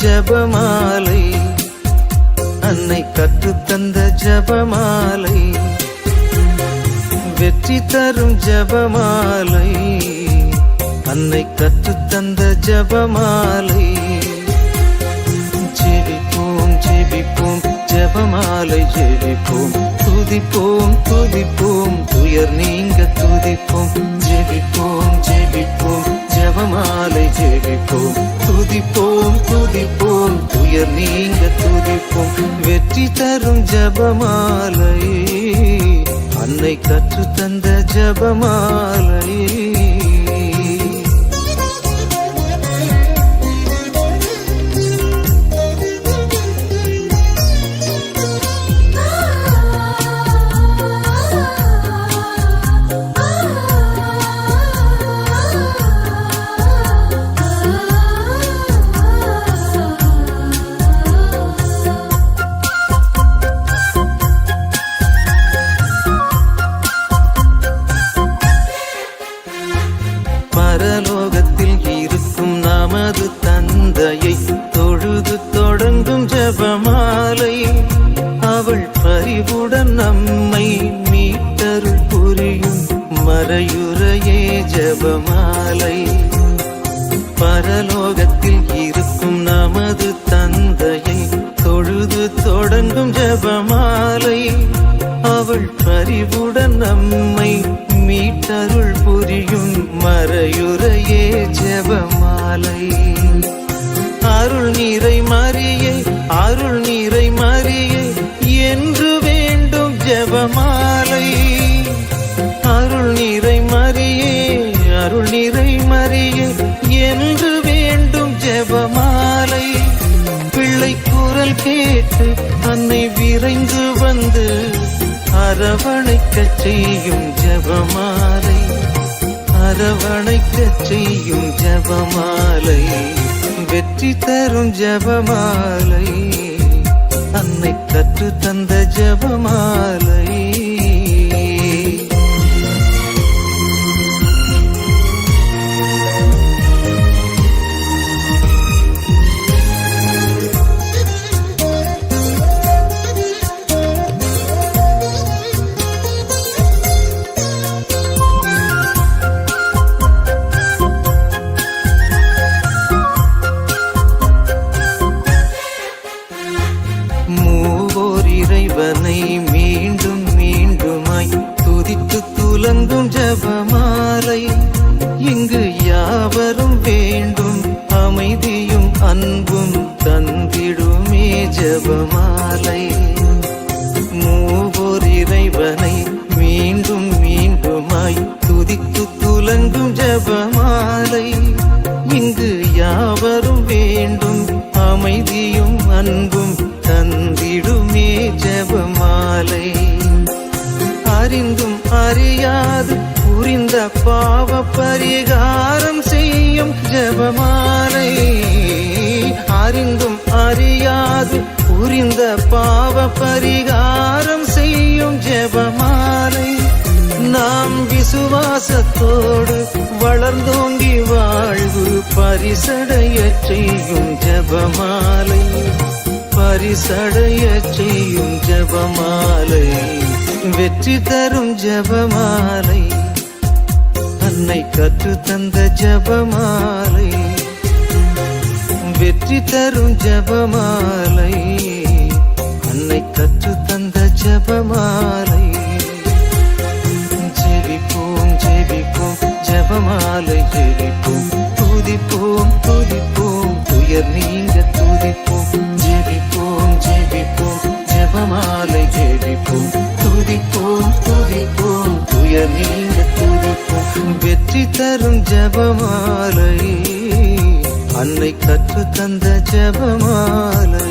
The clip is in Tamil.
ஜபமாலை, அன்னை கற்றுத்தந்த ஜபமாலை, வெற்றி தரும் ஜபமாலை, அன்னை கற்றுத்தந்த ஜபமாலை. ஜெபிப்போம் ஜெபிப்போம் ஜபமாலை ஜெபிப்போம், துதிப்போம் துதிப்போம் துயர் நீங்க துதிப்போம். ஜெபிப்போம் ஜெபிப்போம் ஜபமாலை ஜெபிப்போம், துதிப்போம் துதிப்போம் துயர் நீங்க துதிப்போம். வெற்றி தரும் ஜபமாலை, அன்னை கற்றுத்தந்த ஜபமாலை. பரலோகத்தில் இருக்கும் நமது தந்தையை தொழுது தொடங்கும் ஜபமாலை, அவள் பரிவுடன் நம்மை மீட்டருள் புரியும் மறையுறையே ஜபமாலை. பரலோகத்தில் இருக்கும் நமது தந்தையை தொழுது தொடங்கும் ஜபமாலை, அவள் பரிவுடன் நம்மை மீட்டருள் புரியும் மறையுறையே ஜபமாலை. அருள் நீரை மரியே அருள் நீரை மரியே என்று வேண்டும் ஜபமாலை. அருள் நீரை மரியே அருள் நீரை மரியே என்று வேண்டும் ஜபமாலை. பிள்ளை குரல் கேட்டு அன்னை விரைந்து வந்து அரவணைக்கச் செய்யும் ஜபமாலை, அரவணைக்கச் செய்யும் ஜபமாலை. வெற்றி தரும் ஜபமாலை, அன்னை கற்று தந்த ஜபமாலை. மூவோர் இறைவனை மீண்டும் மீண்டுமாய் துதித்து துலங்கும் ஜபமாலை, இங்கு யாவரும் வேண்டும் அமைதியும் அன்பும் தந்திடுமே ஜபமாலை. மூவோர் இறைவனை மீண்டும் மீண்டுமாய் துதித்து துலங்கும் ஜபமாலை, இங்கு யாவரும் வேண்டும் அமைதியும் அன்பும் தந்திடுமே ஜபமாலை. அறிந்தும் அறியாது புரிந்த பாவ பரிகாரம் செய்யும் ஜபமாலை, அறிந்தும் அறியாது புரிந்த பாவ பரிகாரம் செய்யும் ஜபமாலை. நாம் விசுவாசத்தோடு வளர்ந்தோங்கி வாழ்வு பரிசடைய செய்யும் ஜபமாலை, பரிசடைய செய்யும் ஜபமாலை. வெற்றி தரும் ஜபமாலை, அன்னை கற்று தந்த ஜபமாலை. வெற்றி தரும் ஜபமாலை, அன்னை கற்று தந்த ஜபமாலை. ஜெபிப்போம் ஜெபிப்போம் ஜபமாலை ஜெபிப்போம், துதிப்போம் துதிப்போம் துயர் நீங்க துதிப்போம். ஜெபிப்போம் ஜெபிப்போம் ஜபமாலை ஜெபிப்போம், துதிப்போம் துதிப்போம் துயர் நீங்க துதிப்போம். வெற்றி தரும் ஜபமாலை, அன்னை கற்று தந்த ஜபமாலை.